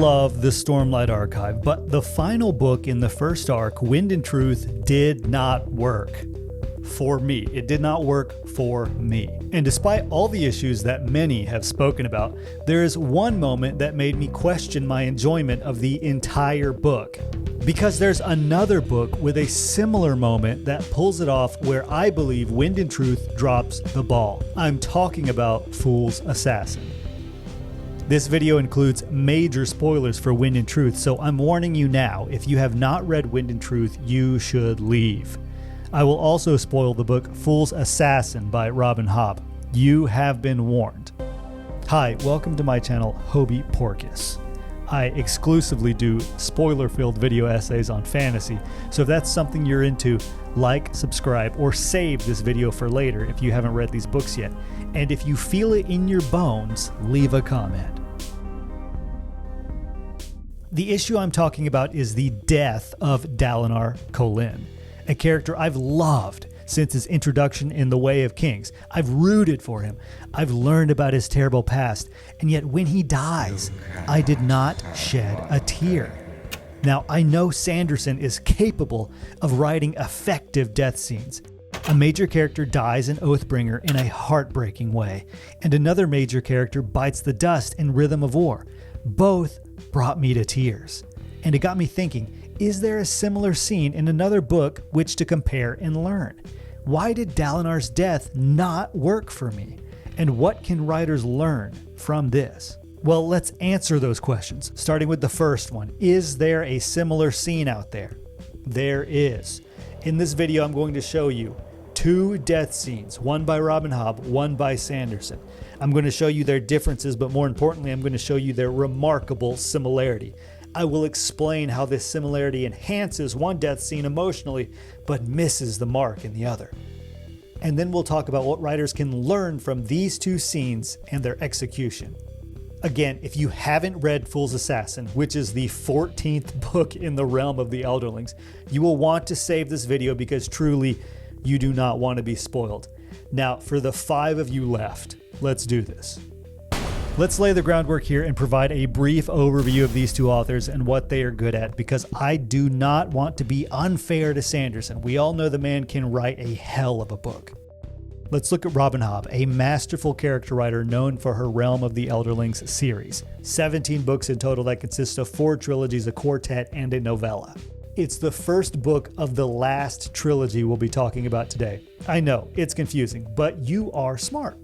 love the Stormlight Archive, but the final book in the first arc, Wind and Truth, did not work. For me. It did not work for me. And despite all the issues that many have spoken about, there is one moment that made me question my enjoyment of the entire book. Because there's another book with a similar moment that pulls it off where I believe Wind and Truth drops the ball. I'm talking about Fool's Assassin. This video includes major spoilers for Wind and Truth, so I'm warning you now, if you have not read Wind and Truth, you should leave. I will also spoil the book Fool's Assassin by Robin Hobb. You have been warned. Hi, welcome to my channel, Hobby Porcus. I exclusively do spoiler-filled video essays on fantasy, so if that's something you're into, like, subscribe, or save this video for later if you haven't read these books yet. And if you feel it in your bones, leave a comment. The issue I'm talking about is the death of Dalinar Kholin, a character I've loved since his introduction in The Way of Kings. I've rooted for him. I've learned about his terrible past, and yet when he dies, I did not shed a tear. Now, I know Sanderson is capable of writing effective death scenes. A major character dies in Oathbringer in a heartbreaking way, and another major character bites the dust in Rhythm of War. Both brought me to tears. And it got me thinking, is there a similar scene in another book which to compare and learn? Why did Dalinar's death not work for me? And what can writers learn from this? Well, let's answer those questions, starting with the first one. Is there a similar scene out there? There is. In this video, I'm going to show you two death scenes, one by Robin Hobb, one by Sanderson. I'm going to show you their differences, but more importantly, I'm going to show you their remarkable similarity. I will explain how this similarity enhances one death scene emotionally, but misses the mark in the other. And then we'll talk about what writers can learn from these two scenes and their execution. Again, if you haven't read Fool's Assassin, which is the 14th book in the realm of the Elderlings, you will want to save this video because truly, you do not want to be spoiled. Now, for the 5 of you left, let's do this. Let's lay the groundwork here and provide a brief overview of these two authors and what they are good at, because I do not want to be unfair to Sanderson. We all know the man can write a hell of a book. Let's look at Robin Hobb, a masterful character writer known for her Realm of the Elderlings series. 17 books in total that consist of 4 trilogies, a quartet, and a novella. It's the first book of the last trilogy we'll be talking about today. I know, it's confusing, but you are smart.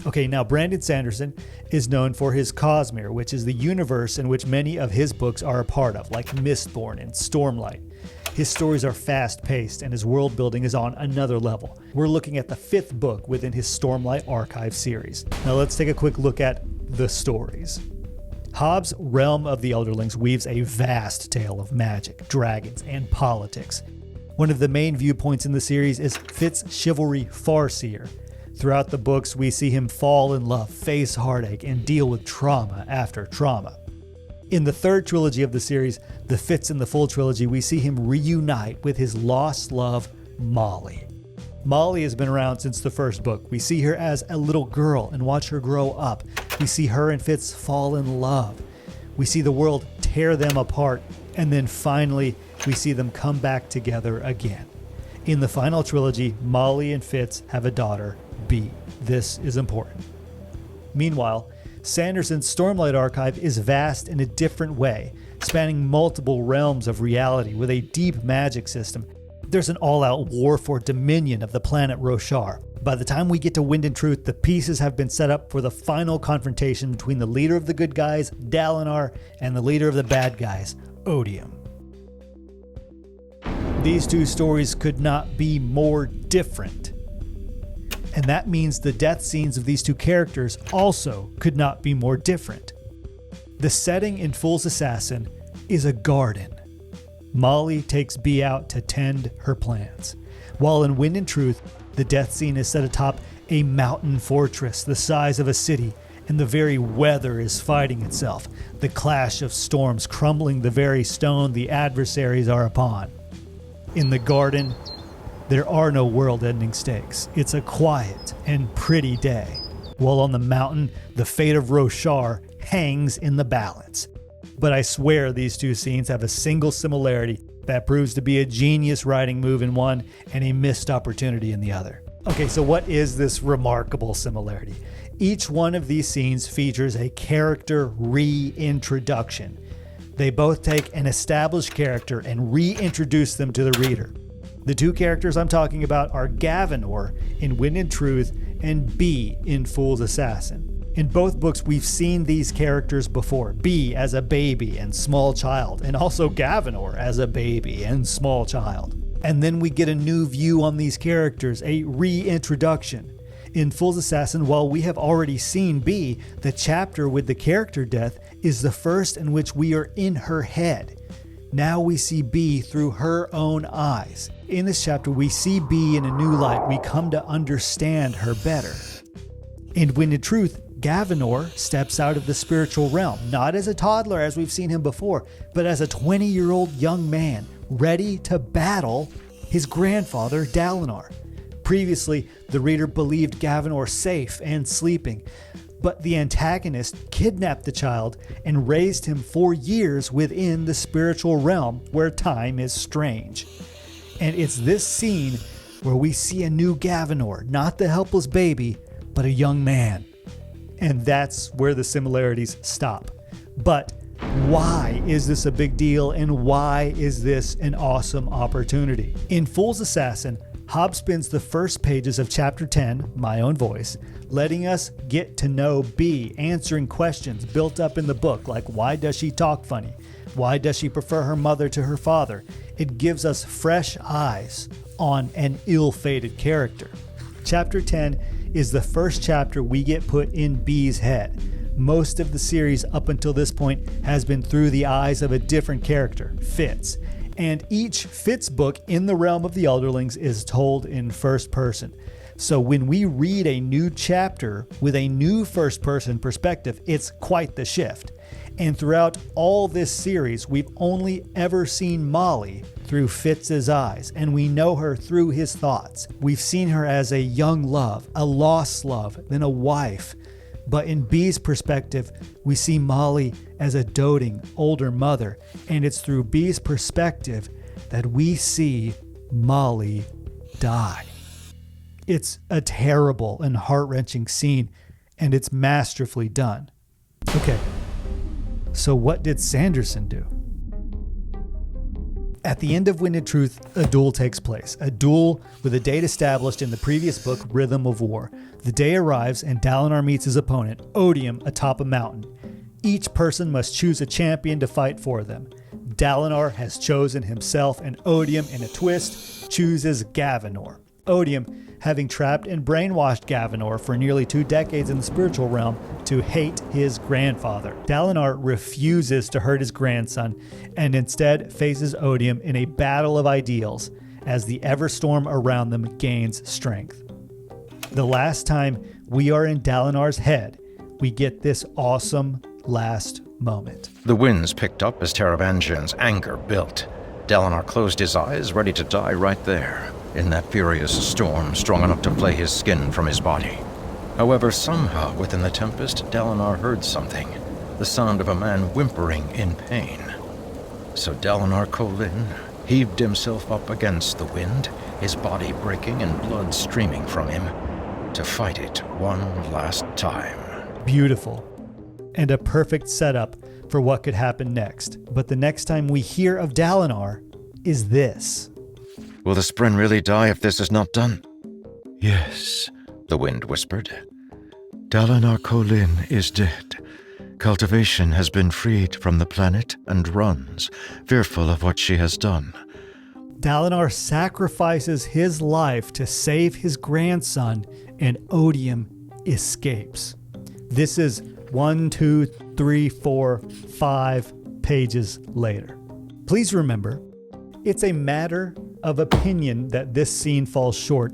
Okay, now Brandon Sanderson is known for his Cosmere, which is the universe in which many of his books are a part of, like Mistborn and Stormlight. His stories are fast-paced and his world building is on another level. We're looking at the 5th book within his Stormlight Archive series. Now let's take a quick look at the stories. Hobb's Realm of the Elderlings weaves a vast tale of magic, dragons, and politics. One of the main viewpoints in the series is Fitz's chivalry Farseer. Throughout the books, we see him fall in love, face heartache, and deal with trauma after trauma. In the 3rd trilogy of the series, the Fitz in the Full trilogy, we see him reunite with his lost love, Molly. Molly has been around since the 1st book. We see her as a little girl and watch her grow up. We see her and Fitz fall in love. We see the world tear them apart, and then finally, we see them come back together again. In the final trilogy, Molly and Fitz have a daughter, B. This is important. Meanwhile, Sanderson's Stormlight Archive is vast in a different way, spanning multiple realms of reality with a deep magic system. There's an all-out war for dominion of the planet Roshar. By the time we get to Wind and Truth, the pieces have been set up for the final confrontation between the leader of the good guys, Dalinar, and the leader of the bad guys, Odium. These two stories could not be more different. And that means the death scenes of these two characters also could not be more different. The setting in Fool's Assassin is a garden. Molly takes B out to tend her plants, while in Wind and Truth, the death scene is set atop a mountain fortress the size of a city, and the very weather is fighting itself, the clash of storms crumbling the very stone the adversaries are upon. In the garden, there are no world-ending stakes. It's a quiet and pretty day. While on the mountain, the fate of Roshar hangs in the balance. but I swear these two scenes have a single similarity that proves to be a genius writing move in one and a missed opportunity in the other. Okay, so what is this remarkable similarity? Each one of these scenes features a character reintroduction. They both take an established character and reintroduce them to the reader. The two characters I'm talking about are Gavanor in Wind and Truth and Bee in Fool's Assassin. In both books, we've seen these characters before. Bee as a baby and small child, and also Gavanor as a baby and small child. And then we get a new view on these characters, a reintroduction. In Fool's Assassin, while we have already seen Bee, the chapter with the character death is the first in which we are in her head. Now we see Bee through her own eyes. In this chapter, we see Bee in a new light. We come to understand her better. In Wind and Truth, Gavanor steps out of the spiritual realm, not as a toddler as we've seen him before, but as a 20-year-old young man, ready to battle his grandfather, Dalinar. Previously, the reader believed Gavanor safe and sleeping, but the antagonist kidnapped the child and raised him for years within the spiritual realm where time is strange. And it's this scene where we see a new Gavanor, not the helpless baby, but a young man. And that's where the similarities stop. But why is this a big deal, and why is this an awesome opportunity? In Fool's Assassin, Hobb spends the first pages of Chapter 10, My Own Voice, letting us get to know Bee, answering questions built up in the book, like why does she talk funny? Why does she prefer her mother to her father? It gives us fresh eyes on an ill-fated character. Chapter 10 is the first chapter we get put in Bee's head. Most of the series up until this point has been through the eyes of a different character, Fitz. And each Fitz book in the realm of the Elderlings is told in first person. So when we read a new chapter with a new first person perspective, it's quite the shift. And throughout all this series, we've only ever seen Molly through Fitz's eyes, and we know her through his thoughts. We've seen her as a young love, a lost love, then a wife. But in Bee's perspective, we see Molly as a doting older mother, and it's through Bee's perspective that we see Molly die. It's a terrible and heart-wrenching scene, and it's masterfully done. Okay, so what did Sanderson do? At the end of Wind and Truth, a duel takes place. A duel with a date established in the previous book, Rhythm of War. The day arrives and Dalinar meets his opponent, Odium, atop a mountain. Each person must choose a champion to fight for them. Dalinar has chosen himself, and Odium, in a twist, chooses Gavanor. Odium, having trapped and brainwashed Gavanor for nearly 2 decades in the spiritual realm to hate his grandfather. Dalinar refuses to hurt his grandson and instead faces Odium in a battle of ideals as the Everstorm around them gains strength. The last time we are in Dalinar's head, we get this awesome last moment. The winds picked up as Taravangian's anger built. Dalinar closed his eyes, ready to die right there, in that furious storm strong enough to flay his skin from his body. However, somehow within the tempest, Dalinar heard something, the sound of a man whimpering in pain. So Dalinar Kholin heaved himself up against the wind, his body breaking and blood streaming from him, to fight it one last time. Beautiful. And a perfect setup for what could happen next. But the next time we hear of Dalinar is this. Will the Spren really die if this is not done? Yes, the wind whispered. Dalinar Kholin is dead. Cultivation has been freed from the planet and runs, fearful of what she has done. Dalinar sacrifices his life to save his grandson, and Odium escapes. This is 1, 2, 3, 4, 5 pages later. Please remember, it's a matter of opinion that this scene falls short,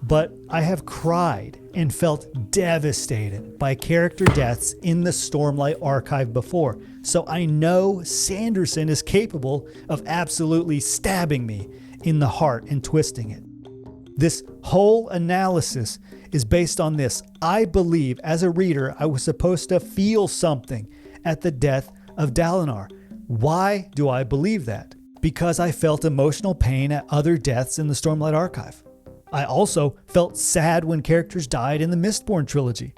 but I have cried and felt devastated by character deaths in the Stormlight archive before, so I know Sanderson is capable of absolutely stabbing me in the heart and twisting it. This whole analysis is based on this. I believe as a reader I was supposed to feel something at the death of Dalinar. Why do I believe that? Because I felt emotional pain at other deaths in the Stormlight Archive. I also felt sad when characters died in the Mistborn trilogy.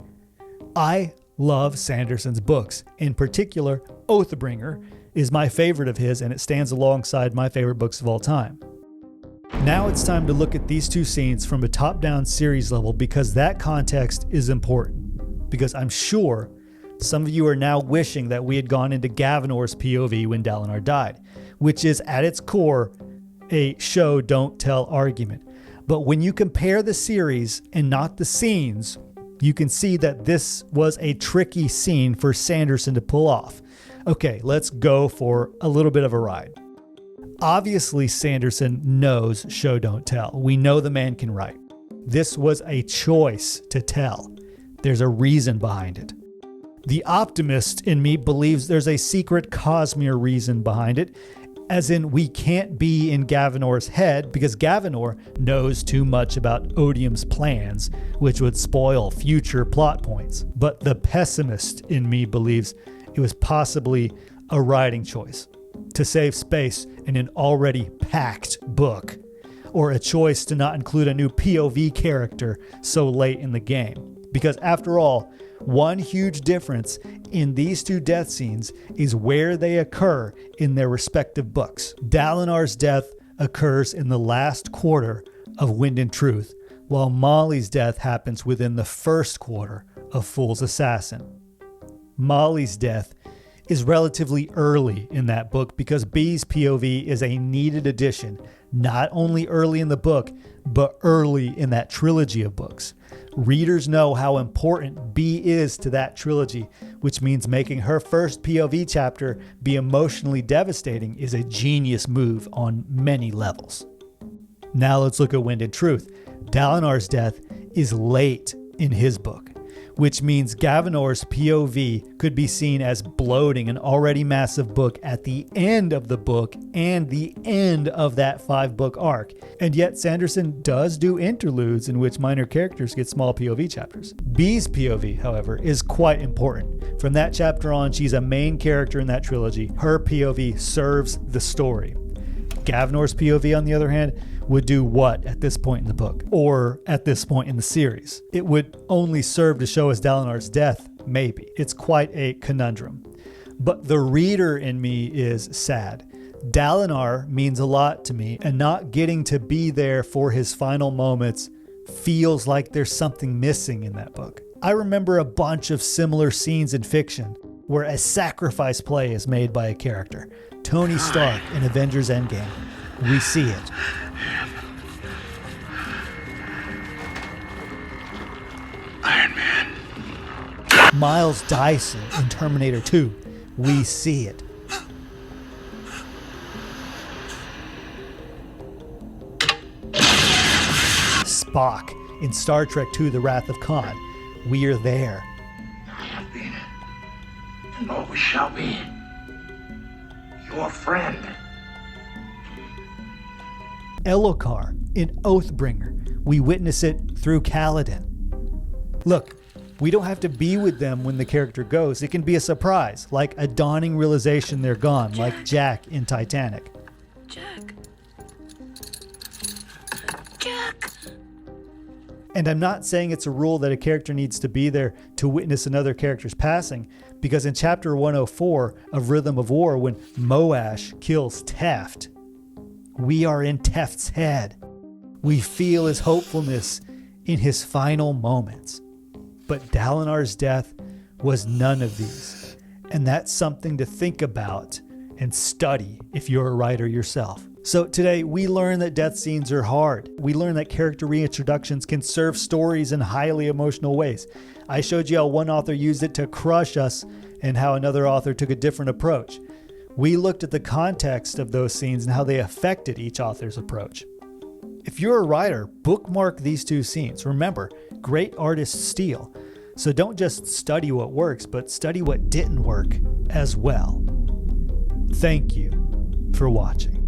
I love Sanderson's books. In particular, Oathbringer is my favorite of his, and it stands alongside my favorite books of all time. Now it's time to look at these two scenes from a top-down series level, because that context is important. Because I'm sure some of you are now wishing that we had gone into Gavinor's POV when Dalinar died, which is at its core a show don't tell argument. But when you compare the series and not the scenes, you can see that this was a tricky scene for Sanderson to pull off. Okay, let's go for a little bit of a ride. Obviously, Sanderson knows show don't tell. We know the man can write. This was a choice to tell. There's a reason behind it. The optimist in me believes there's a secret Cosmere reason behind it, as in we can't be in Gavinor's head because Gavinor knows too much about Odium's plans, which would spoil future plot points. But the pessimist in me believes it was possibly a writing choice to save space in an already packed book, or a choice to not include a new POV character so late in the game. Because after all, one huge difference in these two death scenes is where they occur in their respective books. Dalinar's death occurs in the last quarter of Wind and Truth, while Molly's death happens within the first quarter of Fool's Assassin. Molly's death is relatively early in that book because B's POV is a needed addition, not only early in the book, but early in that trilogy of books. Readers know how important B is to that trilogy, which means making her first POV chapter be emotionally devastating is a genius move on many levels. Now let's look at Wind and Truth. Dalinar's death is late in his book, which means Gavinor's POV could be seen as bloating an already massive book at the end of the book and the end of that 5-book arc. And yet Sanderson does do interludes in which minor characters get small POV chapters. B's POV, however, is quite important. From that chapter on, she's a main character in that trilogy. Her POV serves the story. Gavinor's POV, on the other hand, would do what at this point in the book, or at this point in the series? It would only serve to show us Dalinar's death, maybe. It's quite a conundrum. But the reader in me is sad. Dalinar means a lot to me, and not getting to be there for his final moments feels like there's something missing in that book. I remember a bunch of similar scenes in fiction where a sacrifice play is made by a character. Tony Stark in Avengers Endgame. We see it. Iron Man. Miles Dyson in Terminator 2. We see it. Spock in Star Trek II: The Wrath of Khan. We are there. I have been, and always shall be, your friend. Elhokar in Oathbringer. We witness it through Kaladin. Look, we don't have to be with them when the character goes. It can be a surprise, like a dawning realization they're gone, like Jack in Titanic. Jack. And I'm not saying it's a rule that a character needs to be there to witness another character's passing, because in chapter 104 of Rhythm of War, when Moash kills Teft, we are in Teft's head. We feel his hopefulness in his final moments. But Dalinar's death was none of these. And that's something to think about and study if you're a writer yourself. So today we learn that death scenes are hard. We learn that character reintroductions can serve stories in highly emotional ways. I showed you how one author used it to crush us and how another author took a different approach. We looked at the context of those scenes and how they affected each author's approach. If you're a writer, bookmark these two scenes. Remember, great artists steal. So don't just study what works, but study what didn't work as well. Thank you for watching.